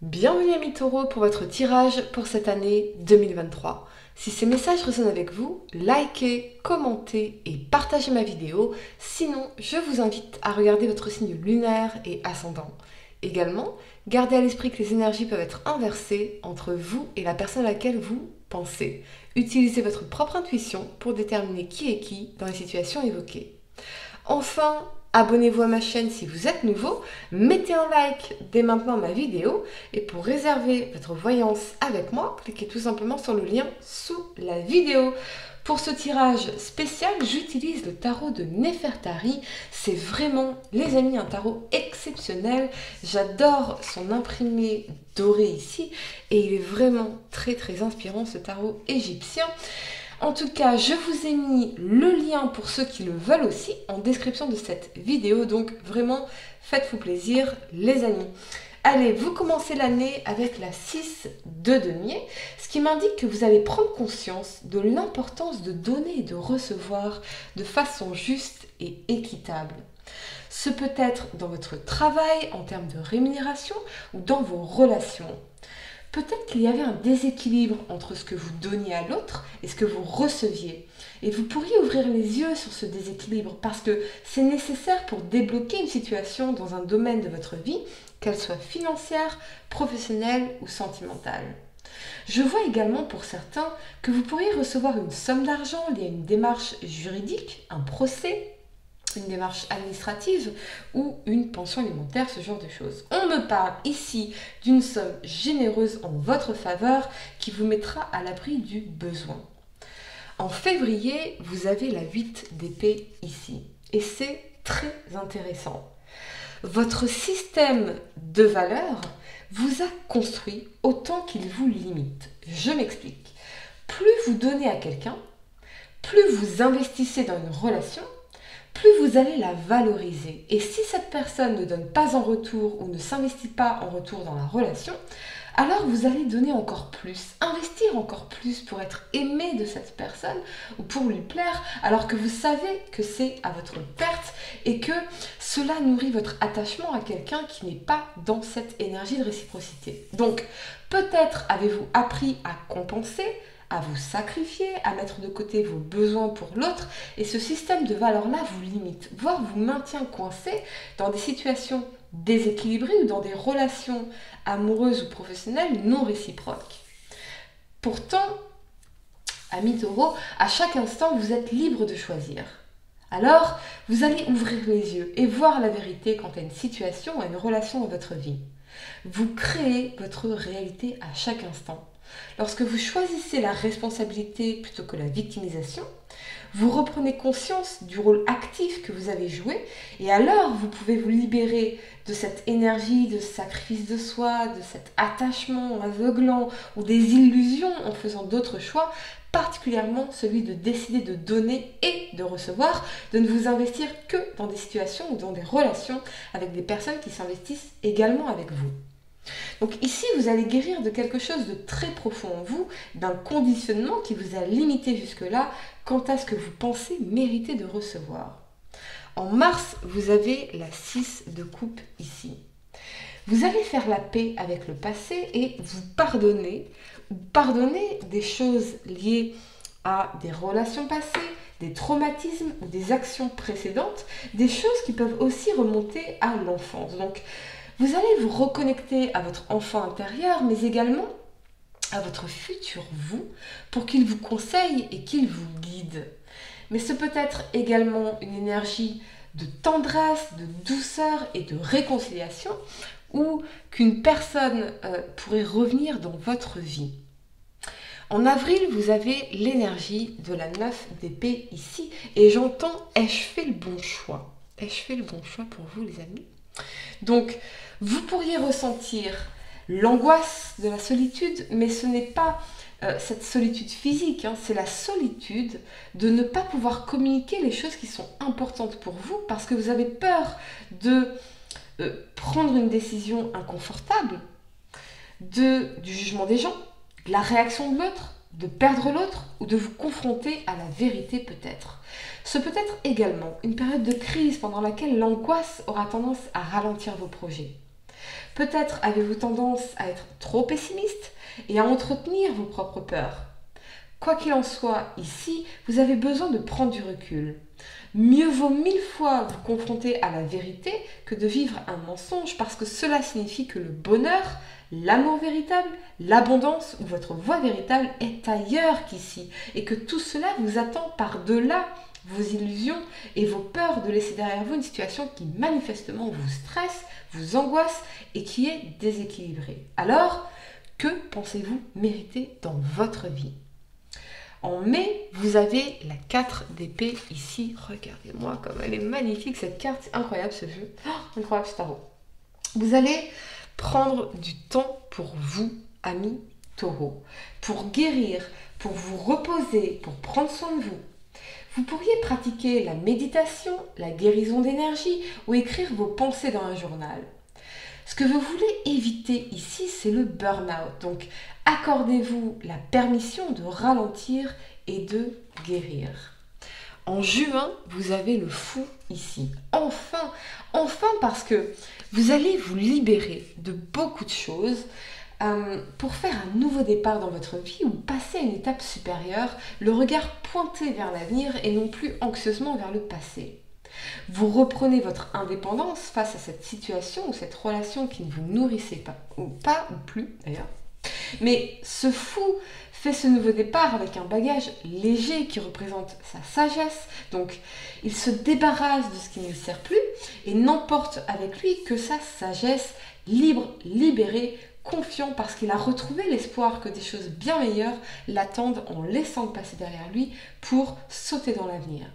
Bienvenue amis taureaux pour votre tirage pour cette année 2023. Si ces messages résonnent avec vous, likez, commentez et partagez ma vidéo. Sinon, je vous invite à regarder votre signe lunaire et ascendant. Également, gardez à l'esprit que les énergies peuvent être inversées entre vous et la personne à laquelle vous pensez. Utilisez votre propre intuition pour déterminer qui est qui dans les situations évoquées. Enfin, abonnez-vous à ma chaîne si vous êtes nouveau, mettez un like dès maintenant à ma vidéo et pour réserver votre voyance avec moi, cliquez tout simplement sur le lien sous la vidéo. Pour ce tirage spécial, j'utilise le tarot de Nefertari. C'est vraiment, les amis, un tarot exceptionnel. J'adore son imprimé doré ici et il est vraiment très inspirant, ce tarot égyptien. En tout cas, je vous ai mis le lien pour ceux qui le veulent aussi en description de cette vidéo. Donc vraiment, faites-vous plaisir les amis. Allez, vous commencez l'année avec la 6 de denier, ce qui m'indique que vous allez prendre conscience de l'importance de donner et de recevoir de façon juste et équitable. Ce peut être dans votre travail, en termes de rémunération ou dans vos relations. Peut-être qu'il y avait un déséquilibre entre ce que vous donniez à l'autre et ce que vous receviez. Et vous pourriez ouvrir les yeux sur ce déséquilibre parce que c'est nécessaire pour débloquer une situation dans un domaine de votre vie, qu'elle soit financière, professionnelle ou sentimentale. Je vois également pour certains que vous pourriez recevoir une somme d'argent liée à une démarche juridique, un procès, une démarche administrative ou une pension alimentaire, ce genre de choses. On me parle ici d'une somme généreuse en votre faveur qui vous mettra à l'abri du besoin. En février, vous avez la 8 d'épée ici et c'est très intéressant. Votre système de valeurs vous a construit autant qu'il vous limite. Je m'explique. Plus vous donnez à quelqu'un, plus vous investissez dans une relation, plus vous allez la valoriser. Et si cette personne ne donne pas en retour ou ne s'investit pas en retour dans la relation, alors vous allez donner encore plus, investir encore plus pour être aimé de cette personne ou pour lui plaire, alors que vous savez que c'est à votre perte et que cela nourrit votre attachement à quelqu'un qui n'est pas dans cette énergie de réciprocité. Donc, peut-être avez-vous appris à compenser, à vous sacrifier, à mettre de côté vos besoins pour l'autre, et ce système de valeurs-là vous limite, voire vous maintient coincé dans des situations déséquilibrées ou dans des relations amoureuses ou professionnelles non réciproques. Pourtant, amis taureaux, à chaque instant, vous êtes libre de choisir. Alors, vous allez ouvrir les yeux et voir la vérité quant à une situation ou à une relation dans votre vie. Vous créez votre réalité à chaque instant. Lorsque vous choisissez la responsabilité plutôt que la victimisation, vous reprenez conscience du rôle actif que vous avez joué et alors vous pouvez vous libérer de cette énergie de sacrifice de soi, de cet attachement aveuglant ou des illusions en faisant d'autres choix, particulièrement celui de décider de donner et de recevoir, de ne vous investir que dans des situations ou dans des relations avec des personnes qui s'investissent également avec vous. Donc ici, vous allez guérir de quelque chose de très profond en vous, d'un conditionnement qui vous a limité jusque-là quant à ce que vous pensez mériter de recevoir. En mars, vous avez la 6 de coupe ici. Vous allez faire la paix avec le passé et vous pardonner des choses liées à des relations passées, des traumatismes ou des actions précédentes, des choses qui peuvent aussi remonter à l'enfance. Donc, vous allez vous reconnecter à votre enfant intérieur, mais également à votre futur vous, pour qu'il vous conseille et qu'il vous guide. Mais ce peut être également une énergie de tendresse, de douceur et de réconciliation, ou qu'une personne pourrait revenir dans votre vie. En avril, vous avez l'énergie de la 9 d'épée ici, et j'entends « ai-je fait le bon choix ?» Ai-je fait le bon choix pour vous les amis ? Donc, vous pourriez ressentir l'angoisse de la solitude, mais ce n'est pas cette solitude physique, c'est la solitude de ne pas pouvoir communiquer les choses qui sont importantes pour vous parce que vous avez peur de prendre une décision inconfortable, du jugement des gens, de la réaction de l'autre, de perdre l'autre ou de vous confronter à la vérité peut-être. Ce peut être également une période de crise pendant laquelle l'angoisse aura tendance à ralentir vos projets. Peut-être avez-vous tendance à être trop pessimiste et à entretenir vos propres peurs. Quoi qu'il en soit, ici, vous avez besoin de prendre du recul. Mieux vaut 1000 fois vous confronter à la vérité que de vivre un mensonge parce que cela signifie que le bonheur, l'amour véritable, l'abondance ou votre voie véritable est ailleurs qu'ici et que tout cela vous attend par-delà vos illusions et vos peurs de laisser derrière vous une situation qui manifestement vous stresse, vous angoisse et qui est déséquilibrée. Alors, que pensez-vous mériter dans votre vie ? En mai, vous avez la 4 d'épée ici. Regardez-moi comme elle est magnifique cette carte. C'est incroyable ce jeu. Oh, incroyable ce tarot. Vous allez prendre du temps pour vous, amis taureaux, pour guérir, pour vous reposer, pour prendre soin de vous. Vous pourriez pratiquer la méditation, la guérison d'énergie ou écrire vos pensées dans un journal. Ce que vous voulez éviter ici, c'est le burn-out. Donc, accordez-vous la permission de ralentir et de guérir. En juin, vous avez le fou ici. Enfin parce que vous allez vous libérer de beaucoup de choses pour faire un nouveau départ dans votre vie ou passer à une étape supérieure, le regard pointé vers l'avenir et non plus anxieusement vers le passé. Vous reprenez votre indépendance face à cette situation ou cette relation qui ne vous nourrissait pas ou plus d'ailleurs. Mais ce fou fait ce nouveau départ avec un bagage léger qui représente sa sagesse. Donc, il se débarrasse de ce qui ne lui sert plus et n'emporte avec lui que sa sagesse, libre, libérée, confiant parce qu'il a retrouvé l'espoir que des choses bien meilleures l'attendent en laissant le passé derrière lui pour sauter dans l'avenir.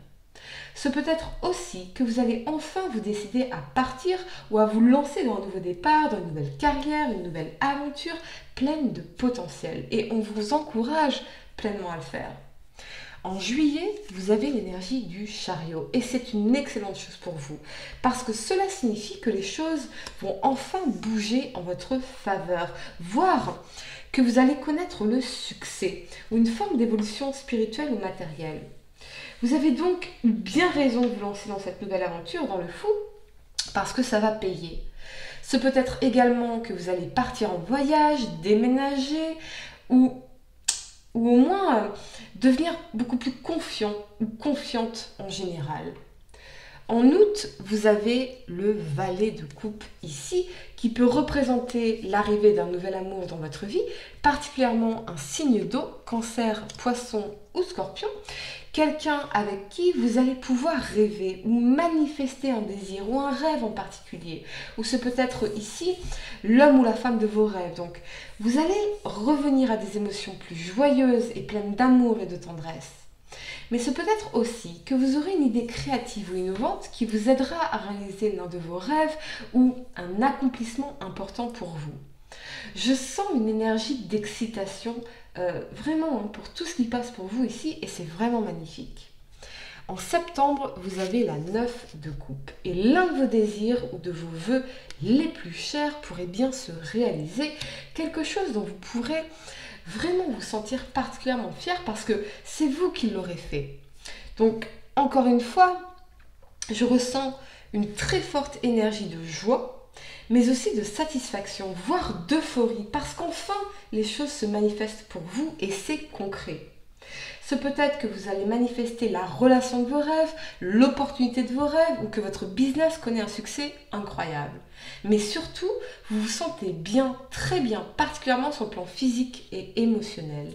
Ce peut être aussi que vous allez enfin vous décider à partir ou à vous lancer dans un nouveau départ, dans une nouvelle carrière, une nouvelle aventure pleine de potentiel. Et on vous encourage pleinement à le faire. En juillet, vous avez l'énergie du chariot et c'est une excellente chose pour vous parce que cela signifie que les choses vont enfin bouger en votre faveur, voire que vous allez connaître le succès ou une forme d'évolution spirituelle ou matérielle. Vous avez donc eu bien raison de vous lancer dans cette nouvelle aventure, dans le fou, parce que ça va payer. Ce peut être également que vous allez partir en voyage, déménager ou au moins devenir beaucoup plus confiant ou confiante en général. En août, vous avez le valet de coupe ici qui peut représenter l'arrivée d'un nouvel amour dans votre vie, particulièrement un signe d'eau, cancer, poisson ou scorpion, quelqu'un avec qui vous allez pouvoir rêver ou manifester un désir ou un rêve en particulier. Ou ce peut être ici l'homme ou la femme de vos rêves. Donc vous allez revenir à des émotions plus joyeuses et pleines d'amour et de tendresse. Mais ce peut être aussi que vous aurez une idée créative ou innovante qui vous aidera à réaliser l'un de vos rêves ou un accomplissement important pour vous. Je sens une énergie d'excitation vraiment pour tout ce qui passe pour vous ici et c'est vraiment magnifique. En septembre, vous avez la 9 de coupe et l'un de vos désirs ou de vos vœux les plus chers pourrait bien se réaliser, quelque chose dont vous pourrez vraiment vous sentir particulièrement fier parce que c'est vous qui l'aurez fait. Donc, encore une fois, je ressens une très forte énergie de joie, mais aussi de satisfaction, voire d'euphorie, parce qu'enfin, les choses se manifestent pour vous et c'est concret. Ce peut être que vous allez manifester la relation de vos rêves, l'opportunité de vos rêves ou que votre business connaît un succès incroyable. Mais surtout, vous vous sentez bien, très bien, particulièrement sur le plan physique et émotionnel.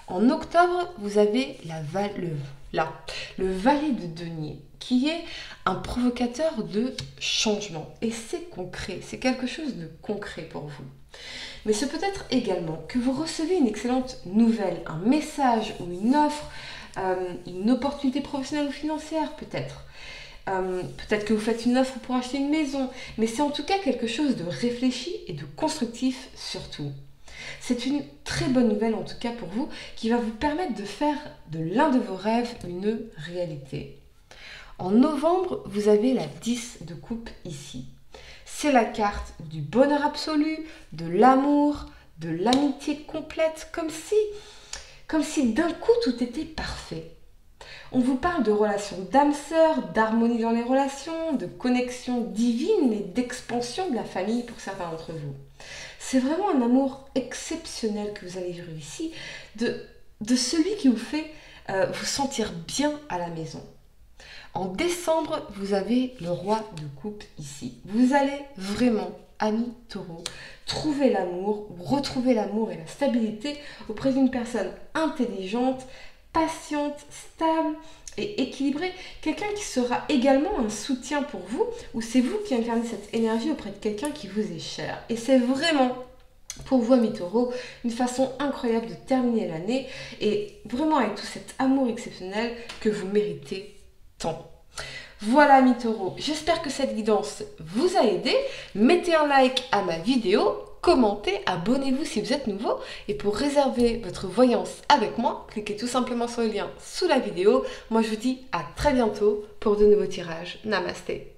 En octobre, vous avez le valet de denier qui est un provocateur de changement. Et c'est concret, c'est quelque chose de concret pour vous. Mais ce peut être également que vous recevez une excellente nouvelle, un message ou une offre, une opportunité professionnelle ou financière peut-être. Peut-être que vous faites une offre pour acheter une maison, mais c'est en tout cas quelque chose de réfléchi et de constructif surtout. C'est une très bonne nouvelle en tout cas pour vous qui va vous permettre de faire de l'un de vos rêves une réalité. En novembre, vous avez la 10 de coupe ici. C'est la carte du bonheur absolu, de l'amour, de l'amitié complète, comme si d'un coup tout était parfait. On vous parle de relations d'âme-sœur, d'harmonie dans les relations, de connexion divine et d'expansion de la famille pour certains d'entre vous. C'est vraiment un amour exceptionnel que vous allez vivre ici, de celui qui vous fait vous sentir bien à la maison. En décembre, vous avez le roi de coupe ici. Vous allez vraiment, amis taureaux, trouver l'amour, retrouver l'amour et la stabilité auprès d'une personne intelligente, patiente, stable et équilibrée. Quelqu'un qui sera également un soutien pour vous, ou c'est vous qui incarnez cette énergie auprès de quelqu'un qui vous est cher. Et c'est vraiment pour vous, amis taureaux, une façon incroyable de terminer l'année et vraiment avec tout cet amour exceptionnel que vous méritez tant. Voilà, amis taureaux, j'espère que cette guidance vous a aidé. Mettez un like à ma vidéo, commentez, abonnez-vous si vous êtes nouveau. Et pour réserver votre voyance avec moi, cliquez tout simplement sur le lien sous la vidéo. Moi, je vous dis à très bientôt pour de nouveaux tirages. Namasté.